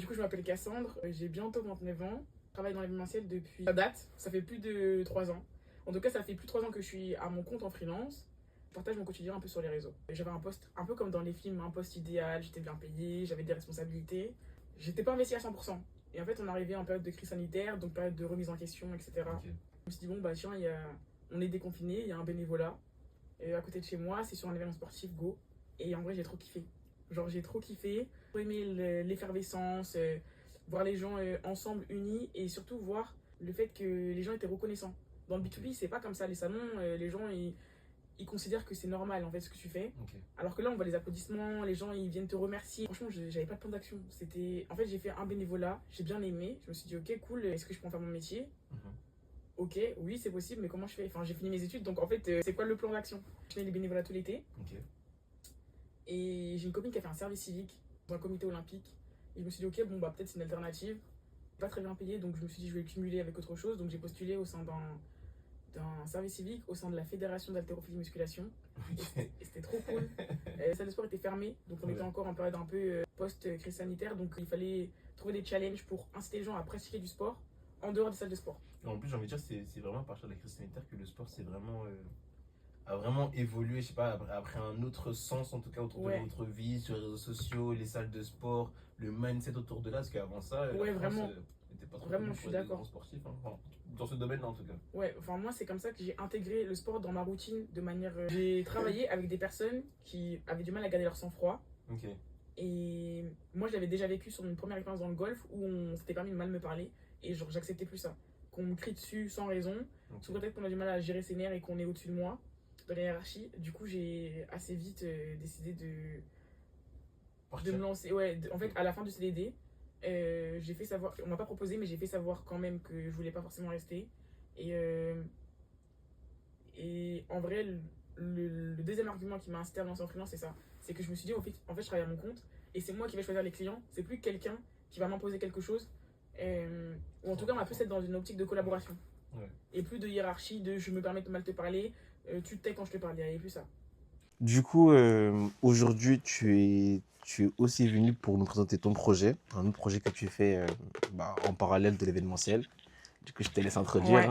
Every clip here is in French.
Du coup, je m'appelle Cassandre, j'ai bientôt 29 ans. Je travaille dans l'événementiel depuis la date, ça fait plus de 3 ans. En tout cas, ça fait plus de 3 ans que je suis à mon compte en freelance. Je partage mon quotidien un peu sur les réseaux. J'avais un poste, un peu comme dans les films, un poste idéal, j'étais bien payée, j'avais des responsabilités. J'étais pas investie à 100%. Et en fait, on arrivait en période de crise sanitaire, donc période de remise en question, etc. Ok. Je me suis dit, bon, bah tiens, on est déconfiné, il y a un bénévolat. Et à côté de chez moi, c'est sur un événement sportif, go. Et en vrai, j'ai trop kiffé. Genre, j'ai trop kiffé. J'ai aimé l'effervescence, voir les gens ensemble, unis, et surtout voir le fait que les gens étaient reconnaissants. Dans le B2B, c'est pas comme ça. Les salons, les gens, ils considèrent que c'est normal, en fait, ce que tu fais. Ok. Alors que là, on voit les applaudissements, les gens, ils viennent te remercier. Franchement, j'avais pas de plan d'action. En fait, j'ai fait un bénévolat, j'ai bien aimé. Je me suis dit, ok, cool, est-ce que je peux en faire mon métier? Mhm. Ok, oui, c'est possible, mais comment je fais? Enfin, j'ai fini mes études, donc en fait, c'est quoi le plan d'action? Je fais les bénévolats tout l'été. Ok. Et j'ai une copine qui a fait un service civique dans un comité olympique. Et je me suis dit, ok, bon, bah peut-être c'est une alternative. Pas très bien payé, donc je me suis dit, je vais le cumuler avec autre chose. Donc j'ai postulé au sein d'un service civique, au sein de la Fédération d'haltérophilie musculation. Ok. Et c'était trop cool. La salle de sport était fermée, donc on Ouais. était encore en période un peu post-crise sanitaire. Donc il fallait trouver des challenges pour inciter les gens à pratiquer du sport en dehors des salles de sport. Et en plus, j'ai envie de dire, c'est vraiment à partir de la crise sanitaire que le sport a vraiment évolué, je sais pas, après un autre sens, en tout cas, autour de Ouais. notre vie, sur les réseaux sociaux, les salles de sport, le mindset autour de là, parce qu'avant ça, Ouais, la France vraiment. n'était pas trop Vraiment, connue je suis pour être des d'accord. grands sportifs, hein. Enfin, dans ce domaine-là, en tout cas. Ouais, enfin moi c'est comme ça que j'ai intégré le sport dans ma routine de manière... J'ai travaillé avec des personnes qui avaient du mal à garder leur sang-froid. Ok. Et moi je l'avais déjà vécu sur une première expérience dans le golf où on s'était permis de mal me parler. Et genre j'acceptais plus ça. Qu'on me crie dessus sans raison, Ok. sous prétexte qu'on a du mal à gérer ses nerfs et qu'on est au-dessus de moi, dans la hiérarchie. Du coup j'ai assez vite décidé de me lancer. Ouais, en fait à la fin du CDD, j'ai fait savoir, on m'a pas proposé mais j'ai fait savoir quand même que je voulais pas forcément rester. Et en vrai, le deuxième argument qui m'a incité à me lancer en freelance, c'est ça. C'est que je me suis dit, en fait, je travaille à mon compte et c'est moi qui vais choisir les clients. C'est plus quelqu'un qui va m'imposer quelque chose. Ou en tout cas, on va plus être dans une optique de collaboration. Ouais. Et plus de hiérarchie, de je me permets de mal te parler, tu te tais quand je te parle. Il n'y avait plus ça. Du coup, aujourd'hui, tu es aussi venu pour nous présenter ton projet, un autre projet que tu fais en parallèle de l'événementiel. Du coup, je te laisse introduire. Ouais.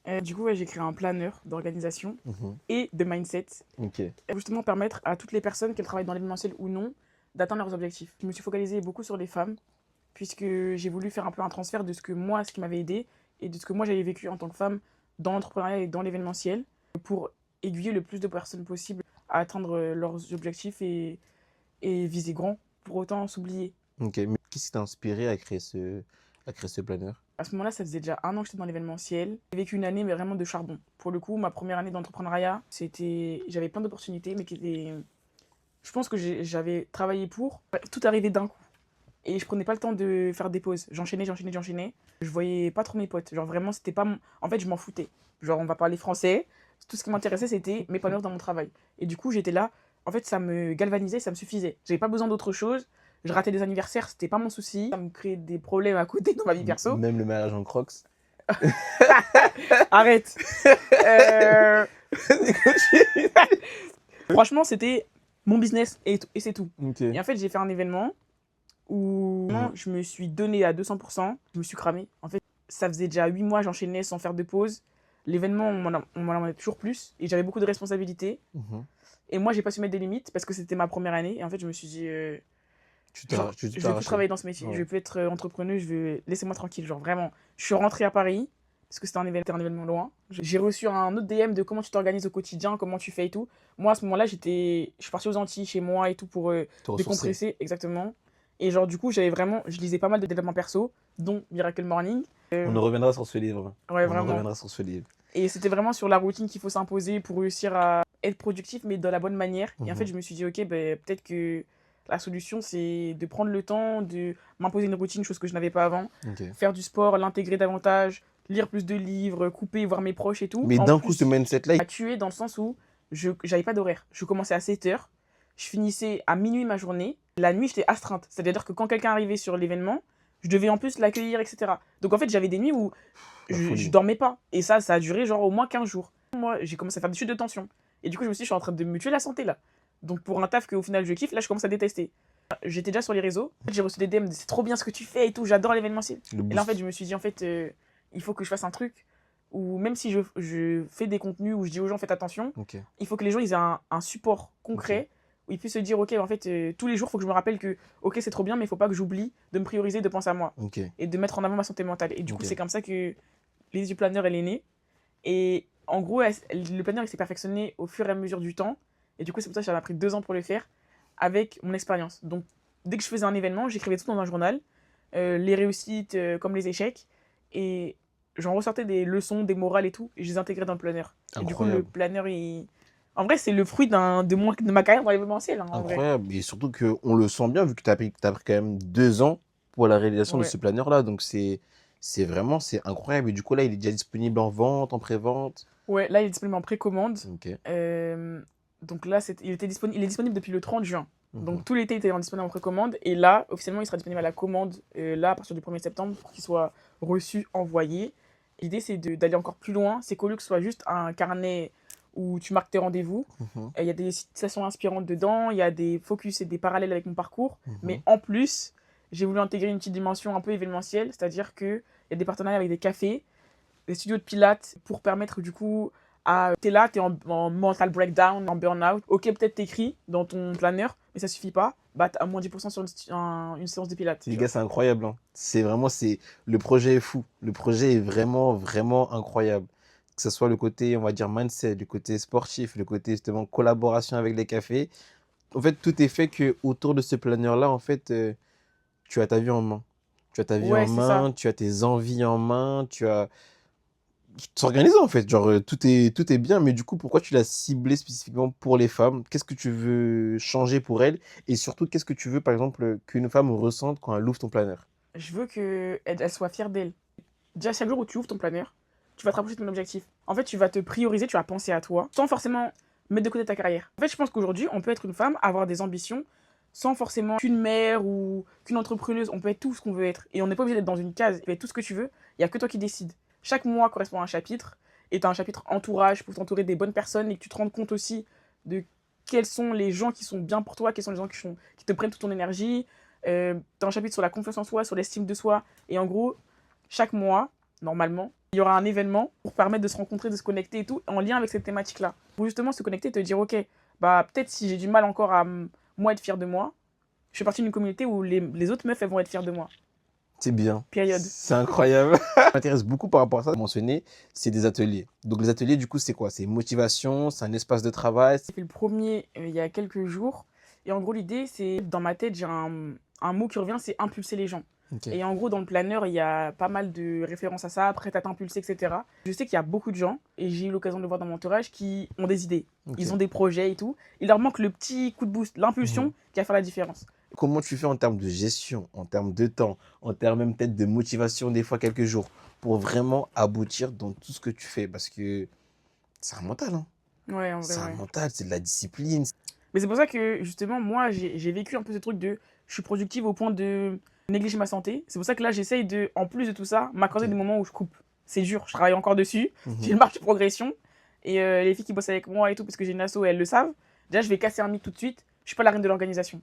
Hein. Du coup, ouais, j'ai créé un planeur d'organisation Mhm. et de mindset. Ok. Pour justement permettre à toutes les personnes, qu'elles travaillent dans l'événementiel ou non, d'atteindre leurs objectifs. Je me suis focalisée beaucoup sur les femmes, puisque j'ai voulu faire un peu un transfert de ce qui m'avait aidé, et de ce que moi j'avais vécu en tant que femme dans l'entrepreneuriat et dans l'événementiel, pour aiguiller le plus de personnes possible à atteindre leurs objectifs et viser grand, pour autant s'oublier. Ok. Mais qu'est-ce qui t'a inspiré à créer ce planeur? À ce moment-là, ça faisait déjà 1 an que j'étais dans l'événementiel. J'ai vécu une année, mais vraiment de charbon. Pour le coup, ma première année d'entrepreneuriat, j'avais plein d'opportunités, mais qui étaient... Je pense que j'avais travaillé pour. Tout arrivait d'un coup. Et je prenais pas le temps de faire des pauses. J'enchaînais. Je voyais pas trop mes potes. Genre vraiment, c'était pas mon... En fait, je m'en foutais. Genre, on va parler français. Tout ce qui m'intéressait, c'était m'épanouir dans mon travail. Et du coup, j'étais là. En fait, ça me galvanisait, ça me suffisait. J'avais pas besoin d'autre chose. Je ratais des anniversaires, c'était pas mon souci. Ça me créait des problèmes à côté dans ma vie perso. Même le mariage en crocs. Arrête. Franchement, c'était mon business et c'est tout. Ok. Et en fait, j'ai fait un événement où je me suis donné à 200%. Je me suis cramé. En fait, ça faisait déjà 8 mois, j'enchaînais sans faire de pause. L'événement, on m'en demandait toujours plus. Et j'avais beaucoup de responsabilités. Mhm. Et moi, j'ai pas su mettre des limites parce que c'était ma première année. Et en fait, je me suis dit, Tu genre, t'es je vais plus arraché. travailler dans ce métier. Ouais. Je vais plus être entrepreneuse. Laissez-moi tranquille. Genre, vraiment. Je suis rentrée à Paris parce que c'était un événement loin. J'ai reçu un autre DM de comment tu t'organises au quotidien, comment tu fais et tout. Moi, à ce moment-là, je suis partie aux Antilles chez moi et tout pour Te ressourcer. décompresser. Exactement. Et genre, du coup, je lisais pas mal de développement perso, dont Miracle Morning. On en reviendra sur ce livre. Ouais, On en vraiment. reviendra sur ce livre. Et c'était vraiment sur la routine qu'il faut s'imposer pour réussir à être productif, mais dans la bonne manière. Et en fait, je me suis dit, ok, ben, peut-être que la solution, c'est de prendre le temps de m'imposer une routine, chose que je n'avais pas avant. Ok. Faire du sport, l'intégrer davantage, lire plus de livres, couper, voir mes proches et tout. Mais En d'un plus, coup, ce mindset-là, m'a tué dans le sens où je n'avais pas d'horaire. Je commençais à 7h, je finissais à minuit ma journée. La nuit, j'étais astreinte. C'est-à-dire que quand quelqu'un arrivait sur l'événement, je devais en plus l'accueillir, etc. Donc en fait, j'avais des nuits où je dormais pas. Et ça a duré genre au moins 15 jours. Moi, j'ai commencé à faire des chutes de tension. Et du coup, je me suis dit, je suis en train de me tuer la santé là. Donc pour un taf qu'au final je kiffe, là, je commence à détester. J'étais déjà sur les réseaux. J'ai reçu des DM de c'est trop bien ce que tu fais et tout, j'adore l'événementiel. Le Et là, en boost. fait, je me suis dit, en fait, il faut que je fasse un truc où même si je fais des contenus où je dis aux gens, faites attention, Ok. il faut que les gens ils aient un support concret où ils puissent se dire, ok, en fait, tous les jours, il faut que je me rappelle que, ok, c'est trop bien, mais il faut pas que j'oublie de me prioriser, de penser à moi Ok. et de mettre en avant ma santé mentale. Et du coup, Ok. c'est comme ça que les yeux planeurs, elle est née. Et en gros, le planeur, il s'est perfectionné au fur et à mesure du temps. Et du coup, c'est pour ça que ça m'a pris 2 ans pour le faire avec mon expérience. Donc, dès que je faisais un événement, j'écrivais tout dans un journal, les réussites comme les échecs. Et j'en ressortais des leçons, des morales et tout. Et je les intégrais dans le planeur. Et du coup, le Incroyable. planeur, il... En vrai, c'est le fruit de ma carrière dans l'événementiel, hein, en vrai. Incroyable. Et surtout qu'on le sent bien, vu que t'as pris quand même 2 ans pour la réalisation de Ouais. ce planeur-là. Donc, c'est vraiment, c'est incroyable. Et du coup, là, il est déjà disponible en vente, en pré-vente. Ouais, là, il est disponible en précommande. Ok. Euh, donc là, il est disponible depuis le 30 juin. Mhm. Donc tout l'été, il était disponible en précommande. Et là, officiellement, il sera disponible à la commande, là, à partir du 1er septembre, pour qu'il soit reçu, envoyé. L'idée, c'est d'aller encore plus loin. C'est qu'au lieu que ce soit juste un carnet où tu marques tes rendez-vous, Mhm. il y a des citations inspirantes dedans, il y a des focus et des parallèles avec mon parcours. Mais Mhm. en plus, j'ai voulu intégrer une petite dimension un peu événementielle, c'est-à-dire qu'il y a des partenariats avec des cafés, des studios de pilates pour permettre du coup à t'es là, t'es en mental breakdown, en burn-out. Ok, peut-être t'écris dans ton planeur, mais ça suffit pas. Bah, t'as moins 10% sur une séance de pilates. Les Tu gars, vois. c'est incroyable, hein. C'est vraiment, le projet est fou. Le projet est vraiment, vraiment incroyable. Que ce soit le côté, on va dire, mindset, le côté sportif, le côté justement collaboration avec les cafés. En fait, tout est fait que autour de ce planeur-là, en fait, tu as ta vie en main. Tu as ta vie en Ouais, c'est ça. main, tu as tes envies en main, tu as s'organiser en fait. Genre, tout est bien, mais du coup, pourquoi tu l'as ciblé spécifiquement pour les femmes? Qu'est-ce que tu veux changer pour elles? Et surtout, qu'est-ce que tu veux, par exemple, qu'une femme ressente quand elle ouvre ton planeur? Je veux qu'elle soit fière d'elle. Déjà, chaque jour où tu ouvres ton planeur, tu vas te rapprocher de ton objectif. En fait, tu vas te prioriser, tu vas penser à toi, sans forcément mettre de côté ta carrière. En fait, je pense qu'aujourd'hui, on peut être une femme, avoir des ambitions, sans forcément qu'une mère ou qu'une entrepreneuse. On peut être tout ce qu'on veut être. Et on n'est pas obligé d'être dans une case. Tu peux être tout ce que tu veux. Il n'y a que toi qui décides. Chaque mois correspond à un chapitre. Et tu as un chapitre entourage pour t'entourer des bonnes personnes et que tu te rendes compte aussi de quels sont les gens qui sont bien pour toi, quels sont les gens qui te prennent toute ton énergie. Tu as un chapitre sur la confiance en soi, sur l'estime de soi. Et en gros, chaque mois, normalement, il y aura un événement pour permettre de se rencontrer, de se connecter et tout, en lien avec cette thématique-là. Pour justement se connecter et te dire, ok, bah peut-être si j'ai du mal encore à moi être fière de moi, je fais partie d'une communauté où les autres meufs, elles vont être fières de moi. C'est bien. Période. C'est incroyable. Ça m'intéresse beaucoup par rapport à ça. Mentionné, c'est des ateliers. Donc, les ateliers, du coup, c'est quoi? C'est motivation, c'est un espace de travail. J'ai fait le premier il y a quelques jours. Et en gros, l'idée, c'est, dans ma tête, j'ai un mot qui revient, c'est impulser les gens. Ok. Et en gros, dans le planeur, il y a pas mal de références à ça, prête à t'impulser, etc. Je sais qu'il y a beaucoup de gens, et j'ai eu l'occasion de le voir dans mon entourage, qui ont des idées. Ok. Ils ont des projets et tout. Il leur manque le petit coup de boost, l'impulsion qui va faire la différence. Comment tu fais en termes de gestion, en termes de temps, en termes même peut-être de motivation, des fois quelques jours, pour vraiment aboutir dans tout ce que tu fais? Parce que c'est un mental, hein. Ouais, en vrai, C'est un ouais. mental, c'est de la discipline. Mais c'est pour ça que, justement, moi, j'ai vécu un peu ce truc de je suis productive au point de négliger ma santé. C'est pour ça que là, j'essaye de, en plus de tout ça, m'accorder Ok. des moments où je coupe. C'est dur, je travaille encore dessus. Mhm. J'ai une marche de progression. Et les filles qui bossent avec moi et tout, parce que j'ai une asso, elles le savent. Déjà, je vais casser un mythe tout de suite. Je suis pas la reine de l'organisation.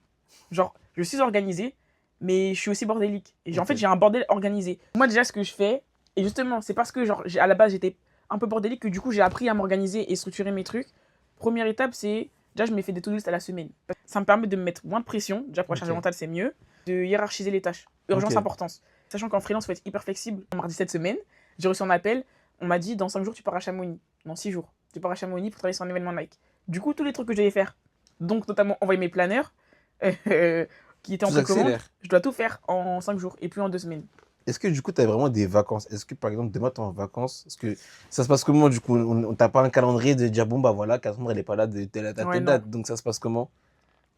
Genre, je suis organisée, mais je suis aussi bordélique. Et en Ok. fait, j'ai un bordel organisé. Moi, déjà, ce que je fais, et justement, c'est parce que, genre, à la base, j'étais un peu bordélique que du coup, j'ai appris à m'organiser et structurer mes trucs. Première étape, c'est déjà, je me fais des to-do list à la semaine. Ça me permet de me mettre moins de pression. Déjà, pour la charge Ok. mentale, c'est mieux. De hiérarchiser les tâches. Urgence, Ok. importance. Sachant qu'en freelance, il faut être hyper flexible. Mardi cette semaine, j'ai reçu un appel. On m'a dit, dans 5 jours, tu pars à Chamonix. Dans 6 jours, tu pars à Chamonix pour travailler sur un événement Nike. Du coup, tous les trucs que je devais faire, donc notamment envoyer mes planeurs, qui étaient en Tout précommande, s'accélère. je dois tout faire en 5 jours et plus en 2 semaines. Est-ce que du coup, tu as vraiment des vacances? Est-ce que par exemple, demain, tu es en vacances? Est-ce que ça se passe comment du coup? On t'a pas un calendrier de dire, bon, bah voilà, Cassandre, elle est pas là de telle à Ouais, telle non. date. Donc ça se passe comment?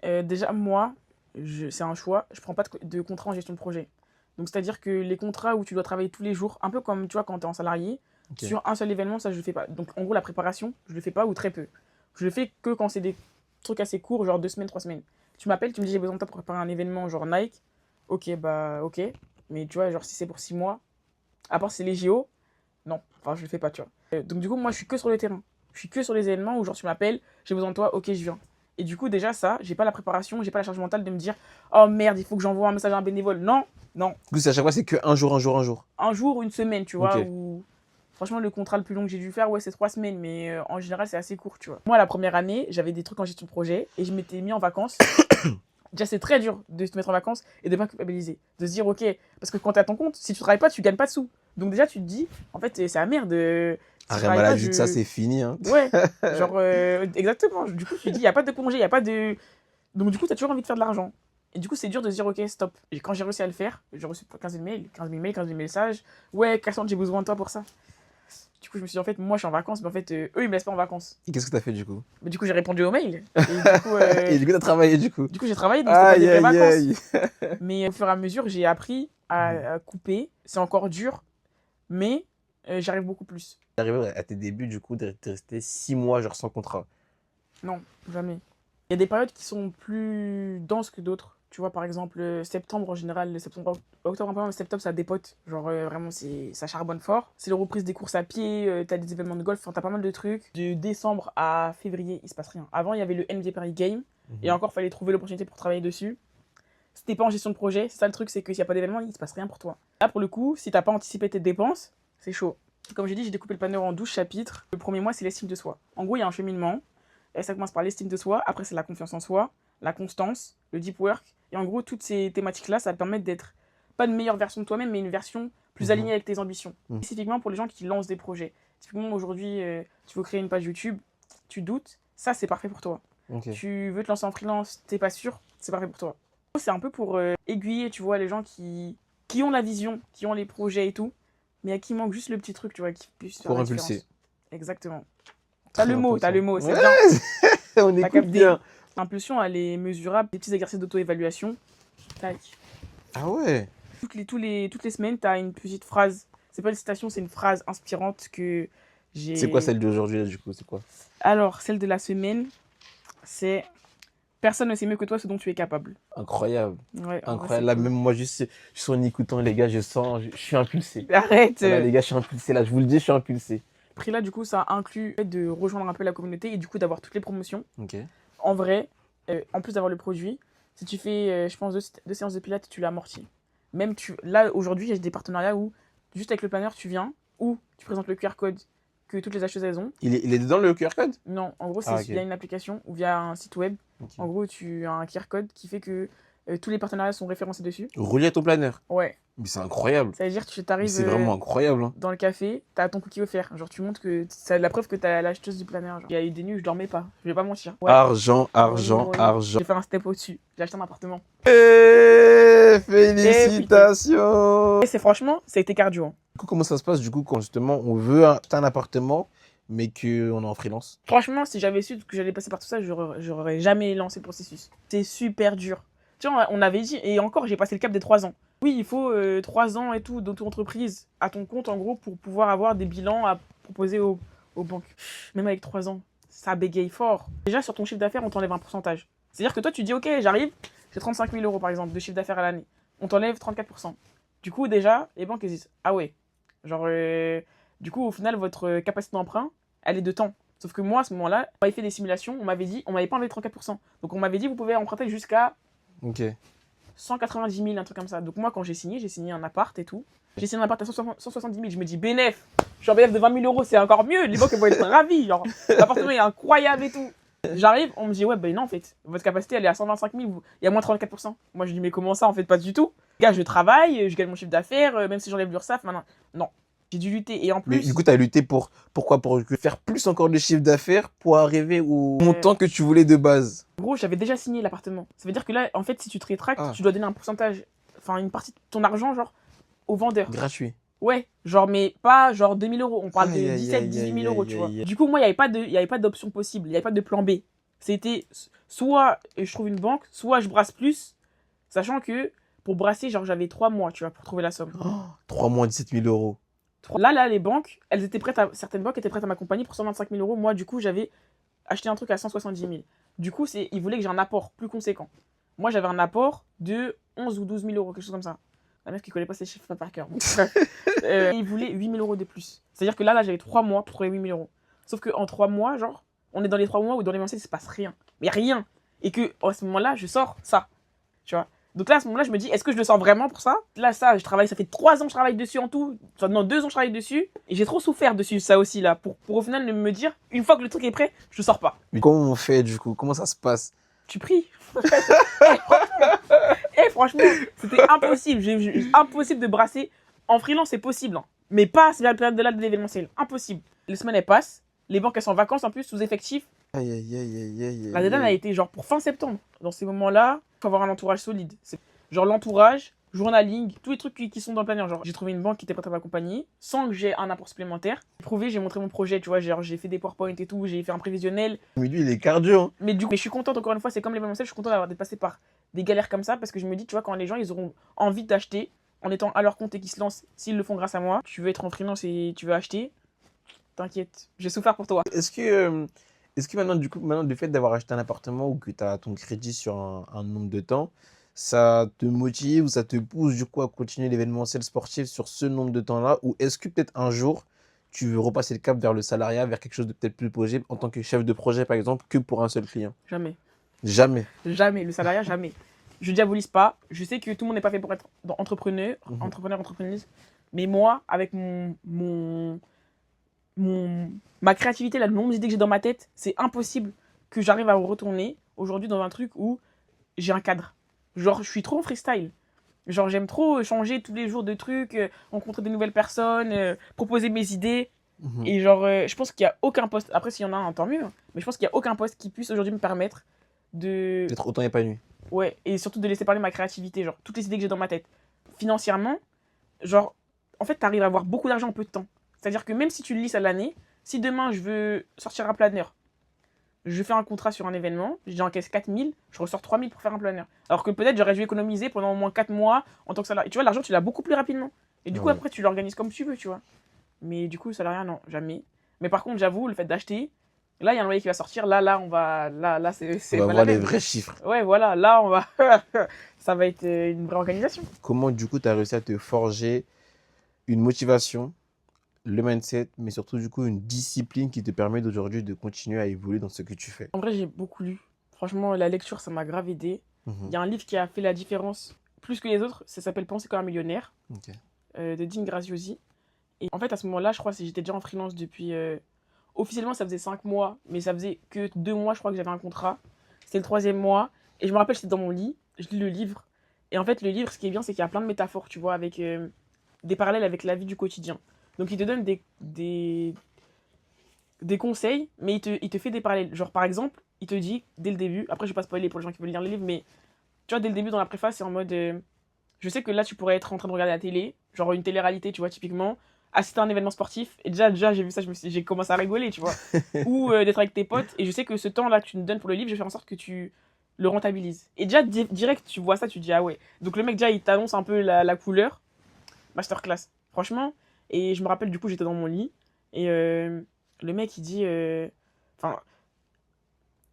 Déjà, moi, c'est un choix. Je prends pas de contrat en gestion de projet. Donc, c'est-à-dire que les contrats où tu dois travailler tous les jours, un peu comme tu vois quand tu es en salarié, Ok. sur un seul événement, ça je le fais pas. Donc, en gros, la préparation, je le fais pas ou très peu. Je le fais que quand c'est des trucs assez courts, genre 2 semaines, 3 semaines. Tu m'appelles, tu me dis j'ai besoin de toi pour préparer un événement, genre Nike. Ok, bah, ok. Mais tu vois, genre si c'est pour 6 mois, à part si c'est les JO, non, enfin, je le fais pas, tu vois. Donc, du coup, moi, je suis que sur le terrain. Je suis que sur les événements où, genre, tu m'appelles, j'ai besoin de toi, ok, je viens. Et du coup, déjà, ça, j'ai pas la préparation, j'ai pas la charge mentale de me dire oh merde, il faut que j'envoie un message à un bénévole. Non, non. Du coup, c'est à chaque fois, c'est que un jour, un jour, un jour. Un jour ou une semaine, tu vois. Ok. Ou... Franchement, le contrat le plus long que j'ai dû faire, ouais, c'est 3 semaines. Mais en général, c'est assez court, tu vois. Moi, la première année, j'avais des trucs en gestion de projet et je m'étais mis en vacances. Déjà, c'est très dur de se mettre en vacances et de pas culpabiliser. De se dire, ok, parce que quand t'es à ton compte, si tu travailles pas, tu gagnes pas de sous. Donc, déjà, tu te dis, en fait, c'est la merde. Si je Arrêt travaille pas, maladie, ça, c'est fini. Hein. Ouais, genre, exactement. Du coup, tu te dis, il n'y a pas de congé, il n'y a pas de. Donc, du coup, tu as toujours envie de faire de l'argent. Et du coup, c'est dur de se dire, ok, stop. Et quand j'ai réussi à le faire, j'ai reçu 15 000 mails, 15 000 messages. Ouais, Cassandre, j'ai besoin de toi pour ça. Du coup, je me suis dit, en fait, moi, je suis en vacances, mais en fait, eux, ils me laissent pas en vacances. Et qu'est-ce que t'as fait du coup? Mais du coup, j'ai répondu aux mails. Et du coup, Et du coup, t'as travaillé du coup? j'ai travaillé, donc c'était pas des vraies Aïe, aïe, vacances. aïe. Mais au fur et à mesure, j'ai appris à couper. C'est encore dur, mais j'arrive beaucoup plus. T'arrives à tes débuts, du coup, t'es resté 6 mois, genre sans contrat. Non, jamais. Il y a des périodes qui sont plus denses que d'autres. Tu vois, par exemple, septembre en général, octobre un peu, mais septembre ça dépote. Genre vraiment, ça charbonne fort. C'est la reprise des courses à pied, t'as des événements de golf, enfin, t'as pas mal de trucs. De décembre à février, il se passe rien. Avant, il y avait le NBA Paris Game, et encore, fallait trouver l'opportunité pour travailler dessus. Si t'es pas en gestion de projet, c'est ça le truc, c'est que s'il y a pas d'événement, il se passe rien pour toi. Là, pour le coup, si t'as pas anticipé tes dépenses, c'est chaud. Comme j'ai dit, j'ai découpé le planeur en 12 chapitres. Le premier mois, c'est l'estime de soi. En gros, il y a un cheminement. Et ça commence par l'estime de soi, après c'est la confiance en soi, la constance, le deep work. Et en gros, toutes ces thématiques-là, ça permet d'être pas une meilleure version de toi-même, mais une version plus alignée avec tes ambitions. Spécifiquement pour les gens qui lancent des projets. Typiquement, aujourd'hui, tu veux créer une page YouTube, tu doutes, ça c'est parfait pour toi. Ok. Tu veux te lancer en freelance, t'es pas sûr, c'est parfait pour toi. C'est un peu pour aiguiller, tu vois, les gens qui ont la vision, qui ont les projets et tout, mais à qui manque juste le petit truc, tu vois, qui puisse faire Pour la impulser. différence. Exactement. Très T'as le mot, important. c'est Ouais, bien. on T'as écoute capté. bien. L'impulsion, elle est mesurable. Des petits exercices d'auto-évaluation. Tac. Ah ouais. Toutes les semaines, t'as une petite phrase. C'est pas une citation, c'est une phrase inspirante que j'ai. C'est quoi celle d'aujourd'hui, là, du coup? C'est quoi? Alors, celle de la semaine, c'est personne ne sait mieux que toi ce dont tu es capable. Incroyable. Ouais, en vrai, Incroyable. c'est Là, cool. même moi, juste en écoutant, les gars, je suis impulsé. Arrête. Là, les gars, je suis impulsé. Là, je vous le dis, je suis impulsé. Prix là, du coup, ça inclut le fait de rejoindre un peu la communauté et du coup d'avoir toutes les promotions. Ok. En vrai, en plus d'avoir le produit, si tu fais, je pense, deux séances de pilates, tu l'as amorti. Même là, aujourd'hui, il y a des partenariats où, juste avec le planeur, tu viens, ou tu présentes le QR code que toutes les acheteuses elles ont. Il est dedans, le QR code? Non, en gros, c'est Ah, ok. via une application ou via un site web. Ok. En gros, tu as un QR code qui fait que tous les partenariats sont référencés dessus. Relié à ton planeur. Ouais, Mais c'est incroyable. ça veut dire que tu Mais t'arrives c'est vraiment incroyable. Hein. dans le café, t'as ton cookie offert. Genre, tu montres que c'est la preuve que t'as l'acheteuse du planeur. Genre. Il y a eu des nuits où je dormais pas, je vais pas mentir. Ouais. Argent, argent, Ouais. argent. J'ai fait un step au-dessus. J'ai acheté un appartement. Félicitations. Et franchement, ça a été cardio. Hein. Du coup, comment ça se passe, du coup, quand justement on veut un appartement, mais qu'on est en freelance? Franchement, si j'avais su que j'allais passer par tout ça, j'aurais jamais lancé le processus. C'est super dur. Tu vois, on avait dit, et encore, j'ai passé le cap des 3 ans. Oui, il faut 3 ans et tout d'auto-entreprise à ton compte, en gros, pour pouvoir avoir des bilans à proposer aux banques. Même avec 3 ans, ça bégaye fort. Déjà, sur ton chiffre d'affaires, on t'enlève un pourcentage. C'est-à-dire que toi, tu dis, ok, j'arrive, j'ai 35 000 euros, par exemple, de chiffre d'affaires à l'année. On t'enlève 34%. Du coup, déjà, les banques, elles disent, ah ouais, genre, du coup, au final, votre capacité d'emprunt, elle est de temps. Sauf que moi, à ce moment-là, on m'avait fait des simulations, on m'avait pas enlevé 34%. Donc, on m'avait dit, vous pouvez emprunter jusqu'à Ok. 190 000, un truc comme ça. Donc, moi, quand j'ai signé un appart et tout. J'ai signé un appart à 170 000. Je me dis, bénéf, je suis en bénéf de 20 000 euros, c'est encore mieux. Les banques, elles vont être ravies. Genre, l'appartement est incroyable et tout. J'arrive, on me dit, ouais, ben non, en fait, votre capacité, elle est à 125 000, il y a moins 34%. Moi, je dis, mais comment ça, en fait, pas du tout. Gars, je travaille, je gagne mon chiffre d'affaires, même si j'enlève l'URSSAF, maintenant. Non, j'ai dû lutter. Et en plus. Mais du coup, tu as lutté pourquoi? Pour faire plus encore de chiffre d'affaires pour arriver au montant que tu voulais de base. Gros, j'avais déjà signé l'appartement. Ça veut dire que là, en fait, si tu te rétractes, Ah. tu dois donner un pourcentage, enfin, une partie de ton argent, genre, au vendeur. Gratuit. Ouais, genre, mais pas genre 2 000 euros. On parle de Aïe, aïe, 17, aïe, 18 000 aïe, euros, aïe, tu vois. aïe. Du coup, moi, il n'y avait pas d'option possible. Il n'y avait pas de plan B. C'était soit je trouve une banque, soit je brasse plus. Sachant que pour brasser, genre, j'avais 3 mois, tu vois, pour trouver la somme. Oh, 3 mois, 17 000 euros. Là, les banques, certaines banques étaient prêtes à m'accompagner pour 125 000 euros. Moi, du coup, j'avais acheté un truc à 170 000. Du coup, ils voulaient que j'ai un apport plus conséquent. Moi, j'avais un apport de 11 ou 12 000 euros, quelque chose comme ça. La meuf qui connaît pas ses chiffres par cœur. Ils voulaient 8 000 euros de plus. C'est-à-dire que là, j'avais 3 mois pour trouver 8 000 euros. Sauf qu'en 3 mois, genre, on est dans les 3 mois où dans l'événementiel, il se passe rien. Mais rien. Et que, à ce moment-là, je sors ça. Tu vois. Donc là, à ce moment-là, je me dis, est-ce que je le sors vraiment pour ça? Là, ça, ça fait 3 ans que je travaille dessus en tout. Enfin, non, 2 ans que je travaille dessus. Et j'ai trop souffert dessus, ça aussi, là. Pour au final me dire, une fois que le truc est prêt, je le sors pas. Mais comment on fait du coup? Comment ça se passe? Tu pries. Franchement, c'était impossible. Impossible de brasser. En freelance, c'est possible. Hein. Mais pas à la période de l'événementiel. Impossible. Les semaines, elles passent. Les banques, elles sont en vacances en plus, sous effectif. Aïe, aïe, aïe, aïe, aïe. La deadline a été genre pour fin septembre. Dans ces moments-là, il faut avoir un entourage solide. C'est genre l'entourage, journaling, tous les trucs qui sont dans le planning. Genre, j'ai trouvé une banque qui était prête à m'accompagner sans que j'ai un apport supplémentaire. J'ai prouvé, j'ai montré mon projet, tu vois. J'ai fait des PowerPoint et tout, j'ai fait un prévisionnel. Mais lui, il est cardio. Hein. Mais du coup, je suis contente, encore une fois, c'est comme l'événementiel, je suis contente d'avoir passé par des galères comme ça parce que je me dis, tu vois, quand les gens, ils auront envie d'acheter en étant à leur compte et qu'ils se lancent, s'ils le font grâce à moi, tu veux être en freelance et tu veux acheter, t'inquiète, j'ai souffert pour toi. Est-ce que maintenant, du coup, le fait d'avoir acheté un appartement ou que tu as ton crédit sur un nombre de temps, ça te motive ou ça te pousse du coup à continuer l'événementiel sportif sur ce nombre de temps-là? Ou est-ce que peut-être un jour, tu veux repasser le cap vers le salariat, vers quelque chose de peut-être plus possible en tant que chef de projet, par exemple, que pour un seul client? Jamais. Jamais. Jamais, le salariat, jamais. Je diabolise pas. Je sais que tout le monde n'est pas fait pour être entrepreneur, entrepreneuse. Mais moi, avec ma créativité, le nombre d'idées que j'ai dans ma tête, c'est impossible que j'arrive à retourner aujourd'hui dans un truc où j'ai un cadre. Genre, je suis trop en freestyle. Genre, j'aime trop changer tous les jours de trucs, rencontrer de nouvelles personnes, proposer mes idées. Et genre, je pense qu'il n'y a aucun poste, après s'il y en a un, tant mieux, hein, mais je pense qu'il n'y a aucun poste qui puisse aujourd'hui me permettre de... D'être autant épanoui. Ouais, et surtout de laisser parler ma créativité, genre, toutes les idées que j'ai dans ma tête. Financièrement, genre, en fait, t'arrives à avoir beaucoup d'argent en peu de temps. C'est-à-dire que même si tu le lisses à l'année, si demain je veux sortir un planeur, je fais un contrat sur un événement, j'encaisse 4000, je ressors 3000 pour faire un planeur. Alors que peut-être j'aurais dû économiser pendant au moins 4 mois en tant que salarié. Tu vois, l'argent, tu l'as beaucoup plus rapidement. Et du coup, après, tu l'organises comme tu veux, tu vois. Mais du coup, salariat, non, jamais. Mais par contre, j'avoue, le fait d'acheter, là, il y a un loyer qui va sortir, là, on va... Là, c'est... On va voir les vrais chiffres. Ouais, voilà, là, on va... Ça va être une vraie organisation. Comment, du coup, tu as réussi à te forger une motivation, le mindset, mais surtout, du coup, une discipline qui te permet d'aujourd'hui de continuer à évoluer dans ce que tu fais? En vrai, j'ai beaucoup lu. Franchement, la lecture, ça m'a grave aidé. Il y a un livre qui a fait la différence plus que les autres, ça s'appelle Penser comme un millionnaire, de Dean Graziosi. Et en fait, à ce moment-là, je crois que j'étais déjà en freelance depuis... Officiellement, ça faisait 5 mois, mais ça faisait que 2 mois, je crois que j'avais un contrat. C'était le 3e mois. Et je me rappelle, j'étais dans mon lit, je lis le livre. Et en fait, le livre, ce qui est bien, c'est qu'il y a plein de métaphores, tu vois, avec des parallèles avec la vie du quotidien. Donc, il te donne des conseils, mais il te fait des parallèles. Genre, par exemple, il te dit, dès le début, après, je vais pas spoiler pour les gens qui veulent lire le livre, mais tu vois, dès le début, dans la préface, c'est en mode... je sais que là, tu pourrais être en train de regarder la télé, genre une télé-réalité, tu vois, typiquement, assister à un événement sportif, et déjà j'ai vu ça, j'ai commencé à rigoler, tu vois. Ou d'être avec tes potes, et je sais que ce temps-là que tu me donnes pour le livre, je vais faire en sorte que tu le rentabilises. Et déjà, direct, tu vois ça, tu dis, ah ouais. Donc le mec, déjà, il t'annonce un peu la couleur. Masterclass, franchement. Et je me rappelle, du coup, j'étais dans mon lit, et le mec, il dit... Enfin...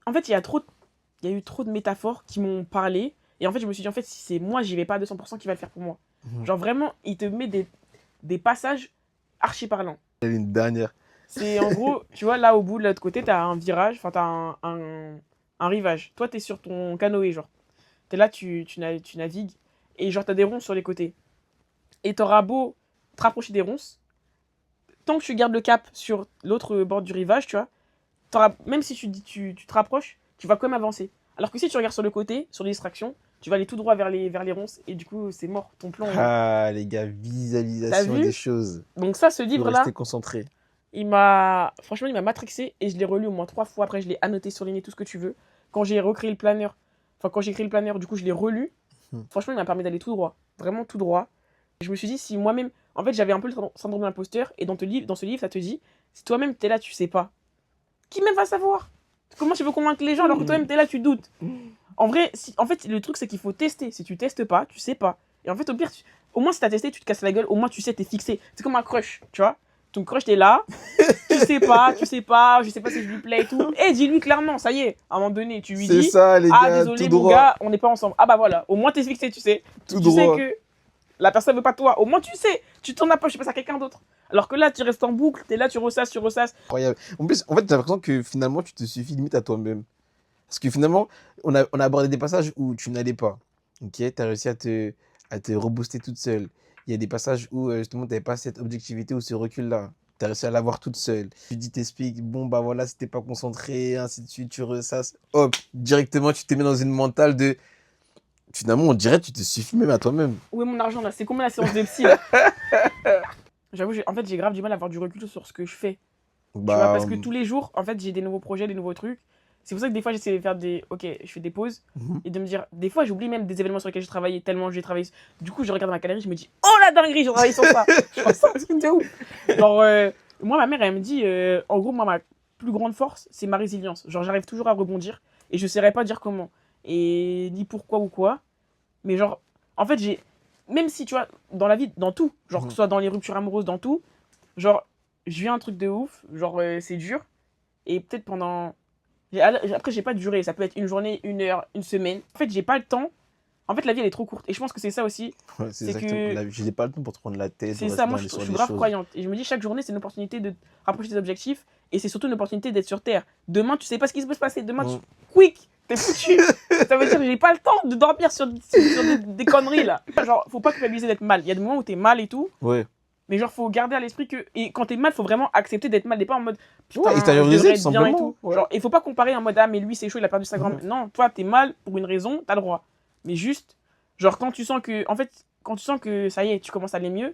En fait, il y a eu trop de métaphores qui m'ont parlé, et en fait, je me suis dit, en fait, si c'est moi, j'y vais pas à 200% qui va le faire pour moi. Genre, vraiment, il te met des passages archi parlants. Il y a une dernière. C'est en gros, tu vois, là, au bout, de l'autre côté, t'as un virage, enfin, t'as un rivage. Toi, t'es sur ton canoë, genre. T'es là, tu navigues, et genre, t'as des ronces sur les côtés. Et t'auras beau te rapprocher des ronces, tant que tu gardes le cap sur l'autre bord du rivage, tu vois, même si tu te rapproches, tu vas quand même avancer. Alors que si tu regardes sur le côté, sur les distractions, tu vas aller tout droit vers les ronces, et du coup, c'est mort, ton plan. Ah, les gars, visualisation des choses. Donc ça, ce Faut livre-là, rester concentré. franchement, il m'a matrixé, et je l'ai relu au moins 3 fois. Après, je l'ai annoté, surligné, tout ce que tu veux. Quand j'ai recréé le planeur, quand j'ai créé le planeur, du coup, je l'ai relu. Franchement, il m'a permis d'aller tout droit, vraiment tout droit. Je me suis dit, si moi-même, en fait, j'avais un peu le syndrome de l'imposteur, et dans ce livre, ça te dit, si toi-même, t'es là, tu sais pas, qui même va savoir? Comment tu veux convaincre les gens alors que toi-même, t'es là, tu doutes? En vrai, en fait, le truc, c'est qu'il faut tester. Si tu testes pas, tu sais pas. Et en fait, au pire, au moins, si t'as testé, tu te casses la gueule, au moins, tu sais, t'es fixé. C'est comme un crush, tu vois. Ton crush, t'es là, tu sais pas, je sais pas si je lui plais et tout. Et dis-lui clairement, ça y est, à un moment donné, tu lui dis, ça, les ah, gars, désolé, tout mon droit. gars, on n'est pas ensemble. Ah bah voilà, au moins, t'es fixé, tu sais. Tout tu droit. sais que La personne veut pas toi. Au moins, tu sais. Tu tournes la poche, tu passes à quelqu'un d'autre. Alors que là, tu restes en boucle. T'es là, tu ressasses. Incroyable. En plus, en fait, j'ai l'impression que finalement, tu te suffis limite à toi-même. Parce que finalement, on a abordé des passages où tu n'allais pas. Ok, tu as réussi à te rebooster toute seule. Il y a des passages où justement, tu n'avais pas cette objectivité ou ce recul-là. Tu as réussi à l'avoir toute seule. Tu dis, t'expliques, bon, bah voilà, si t'es pas concentré, ainsi de suite, tu ressasses. Hop, directement, tu te mets dans une mentale de. Finalement, on dirait que tu te suffis même à toi-même. Où est mon argent là? C'est combien la séance de psy là? J'avoue, en fait, j'ai grave du mal à avoir du recul sur ce que je fais. Tu vois, Bah, parce que tous les jours, en fait, j'ai des nouveaux projets, des nouveaux trucs. C'est pour ça que des fois, j'essaie de faire des. Ok, je fais des pauses mhm. et de me dire. Des fois, j'oublie même des événements sur lesquels j'ai travaillé tellement j'ai travaillé. Du coup, je regarde ma galerie, je me dis, oh la dinguerie, j'ai travaillé sur ça. Je pense que c'est un truc de ouf. Genre, moi, ma mère, elle me dit, en gros, moi, ma plus grande force, c'est ma résilience. Genre, j'arrive toujours à rebondir et je saurais pas dire comment. Et ni pourquoi ou quoi. Mais genre, en fait, j'ai. Même si, tu vois, dans la vie, dans tout, genre, que ce soit dans les ruptures amoureuses, dans tout, genre, je vis un truc de ouf, genre, c'est dur. Et peut-être pendant. Après, j'ai pas duré, ça peut être une journée, une heure, une semaine. En fait, j'ai pas le temps. En fait, la vie, elle est trop courte. Et je pense que c'est ça aussi. Ouais, c'est C'est exactement. que. Là, je n'ai pas le temps pour te prendre la tête. C'est ou ça, rester moi, dans je sur suis des grave choses. croyante. Et je me dis, chaque journée, c'est une opportunité de te rapprocher des objectifs. Et c'est surtout une opportunité d'être sur Terre. Demain, tu sais pas ce qui peut se passer. Demain, Mm. quick, t'es foutu. Ça veut dire que j'ai pas le temps de dormir sur des conneries, là. Genre, faut pas culpabiliser d'être mal. Il y a des moments où t'es mal et tout. Ouais. Mais genre, faut garder à l'esprit que. Et quand t'es mal, faut vraiment accepter d'être mal. T'es pas en mode. Putain, Ouais, je extérioriser, devrais tout être bien et simplement. tout. Ouais. Genre, il faut pas comparer en mode, ah, mais lui, c'est chaud, il a perdu sa grand-mère. Non, toi, t'es mal pour une raison, t'as le droit. Mais juste, genre, quand tu sens que. En fait, quand tu sens que ça y est, tu commences à aller mieux,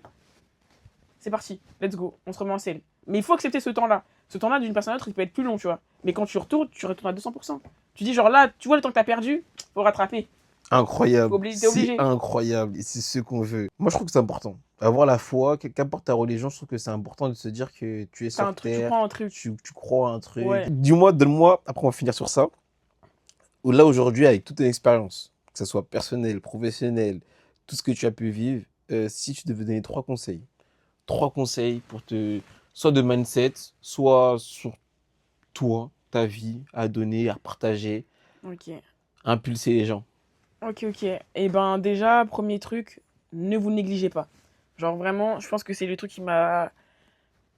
c'est parti. Let's go. On se remet en selle. Mais il faut accepter ce temps-là. Ce temps-là, d'une personne à l'autre, il peut être plus long, tu vois. Mais quand tu retournes à 200%. Tu dis, genre là, tu vois le temps que t'as perdu, faut rattraper. Incroyable. T'es obligé. C'est incroyable. Et c'est ce qu'on veut. Moi, je trouve que c'est important. Avoir la foi, qu'importe ta religion, je trouve que c'est important de se dire que tu es T'as un sur truc, tu terre, prends un truc. tu crois à un truc. Ouais. Dis-moi, donne-moi, après on va finir sur ça. Ou là, aujourd'hui, avec toute ton expérience, que ce soit personnelle, professionnelle, tout ce que tu as pu vivre, si tu devais donner 3 conseils. 3 conseils pour te. Soit de mindset, soit sur toi, ta vie, à donner, à partager, Ok. impulser les gens. Ok. Et ben déjà, premier truc, ne vous négligez pas. Genre vraiment, je pense que c'est le truc qui m'a...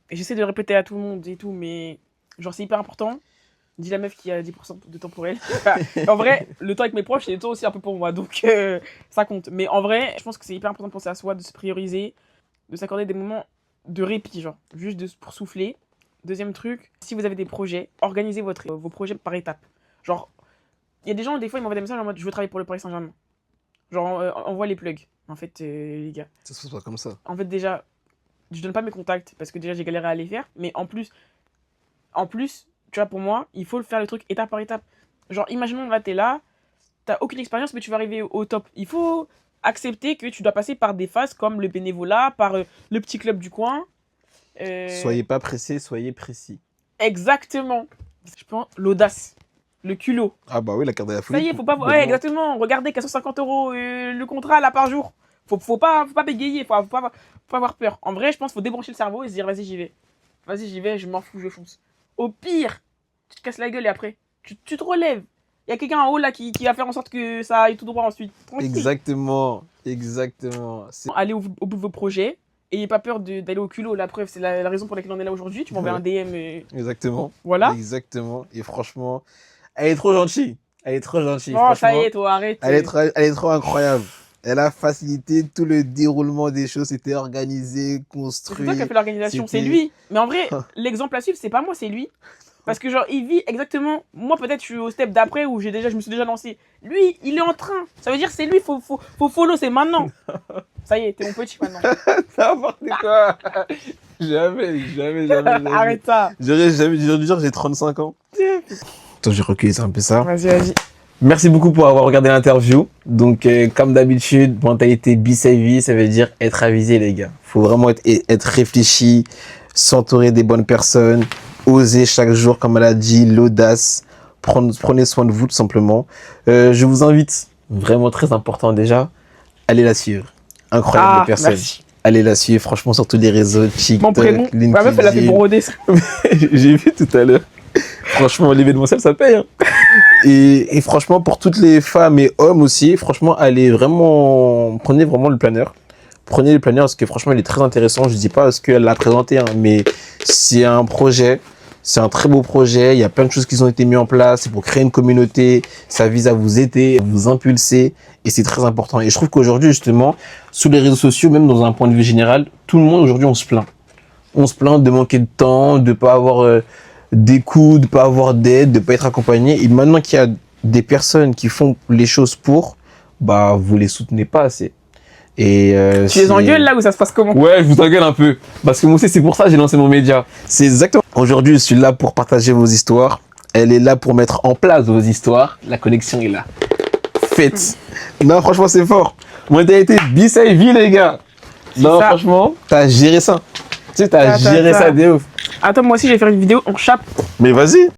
J'essaie de le répéter à tout le monde et tout, mais genre c'est hyper important. Dis la meuf qui a 10% de temps pour elle. En vrai, le temps avec mes proches, c'est le temps aussi un peu pour moi, donc ça compte. Mais en vrai, je pense que c'est hyper important de penser à soi, de se prioriser, de s'accorder des moments de répit, genre, juste pour souffler. Deuxième truc, si vous avez des projets, organisez vos projets par étapes. Genre, il y a des gens, des fois, ils m'envoient des messages en mode je veux travailler pour le Paris Saint-Germain. Genre, envoie les plugs, en fait, les gars. Ça se passe pas comme ça. En fait, déjà, je donne pas mes contacts parce que déjà, j'ai galéré à les faire. Mais en plus, tu vois, pour moi, il faut faire le truc étape par étape. Genre, imaginons, là, t'es là, t'as aucune expérience, mais tu vas arriver au top. Il faut accepter que tu dois passer par des phases comme le bénévolat, par le petit club du coin. Soyez pas pressés, soyez précis. Exactement. Je pense l'audace, le culot. Ah bah oui, la carte de la folie. Ça y est, faut pas... Ouais, exactement. Regardez, 450 € le contrat, là, par jour. Faut pas bégayer, faut pas avoir peur. En vrai, je pense qu'il faut débrancher le cerveau et se dire, vas-y, j'y vais. Vas-y, j'y vais, je m'en fous, je fonce. Au pire, tu te casses la gueule et après, tu te relèves. Il y a quelqu'un en haut, là, qui va faire en sorte que ça aille tout droit ensuite. Tranquille. Exactement. Allez au bout de vos projets. Ayez pas peur d'aller au culot. La preuve, c'est la raison pour laquelle on est là aujourd'hui. Tu m'envoies un DM. Exactement. Voilà. Exactement. Et franchement, elle est trop gentille. Non, ça y est, toi, arrête. Elle est trop incroyable. Elle a facilité tout le déroulement des choses. C'était organisé, construit. C'est toi qui as fait l'organisation, c'est lui. Mais en vrai, l'exemple à suivre, c'est pas moi, c'est lui. Parce que genre, il vit exactement... Moi, peut-être, je suis au step d'après où je me suis déjà lancé. Lui, il est en train. Ça veut dire, c'est lui, faut follow, c'est maintenant. Ça y est, t'es mon petit maintenant. N'importe quoi. Jamais. Arrête ça. J'aurais jamais dû dire que j'ai 35 ans. Attends, j'ai reculé un peu ça. Vas-y. Merci beaucoup pour avoir regardé l'interview. Donc, comme d'habitude, mentalité be-savvy, ça veut dire être avisé, les gars. Faut vraiment être réfléchi, s'entourer des bonnes personnes, oser chaque jour, comme elle a dit, l'audace. Prenez soin de vous, tout simplement. Je vous invite, vraiment très important déjà, allez la suivre. Incroyable personne. Merci. Allez la suivre, franchement, sur tous les réseaux, TikTok, Mon prénom, LinkedIn. ma meuf, elle a fait broder ça. J'ai vu tout à l'heure. Franchement, l'événementiel, ça paye. Hein. Et franchement, pour toutes les femmes et hommes aussi, franchement, prenez vraiment le planeur prenez le planeur parce que franchement, il est très intéressant. Je dis pas parce qu'elle l'a présenté, hein, mais c'est un projet. C'est un très beau projet. Il y a plein de choses qui ont été mises en place. C'est pour créer une communauté. Ça vise à vous aider, à vous impulser. Et c'est très important. Et je trouve qu'aujourd'hui, justement, sous les réseaux sociaux, même dans un point de vue général, tout le monde aujourd'hui, on se plaint. On se plaint de manquer de temps, de pas avoir d'écoute, de pas avoir d'aide, de pas être accompagné. Et maintenant qu'il y a des personnes qui font les choses pour, bah, vous les soutenez pas assez. Et Tu les engueules là ou ça se passe comment? Ouais, je vous engueule un peu. Parce que moi aussi, c'est pour ça que j'ai lancé mon média. C'est exactement. Aujourd'hui, je suis là pour partager vos histoires. Elle est là pour mettre en place vos histoires. La connexion est là. Faites. Non, franchement, c'est fort. Mentalité B-Save, les gars. Non, ça. franchement, t'as géré ça. Tu sais, t'as géré ça de ouf. Attends, moi aussi, je vais faire une vidéo en chape. Mais vas-y.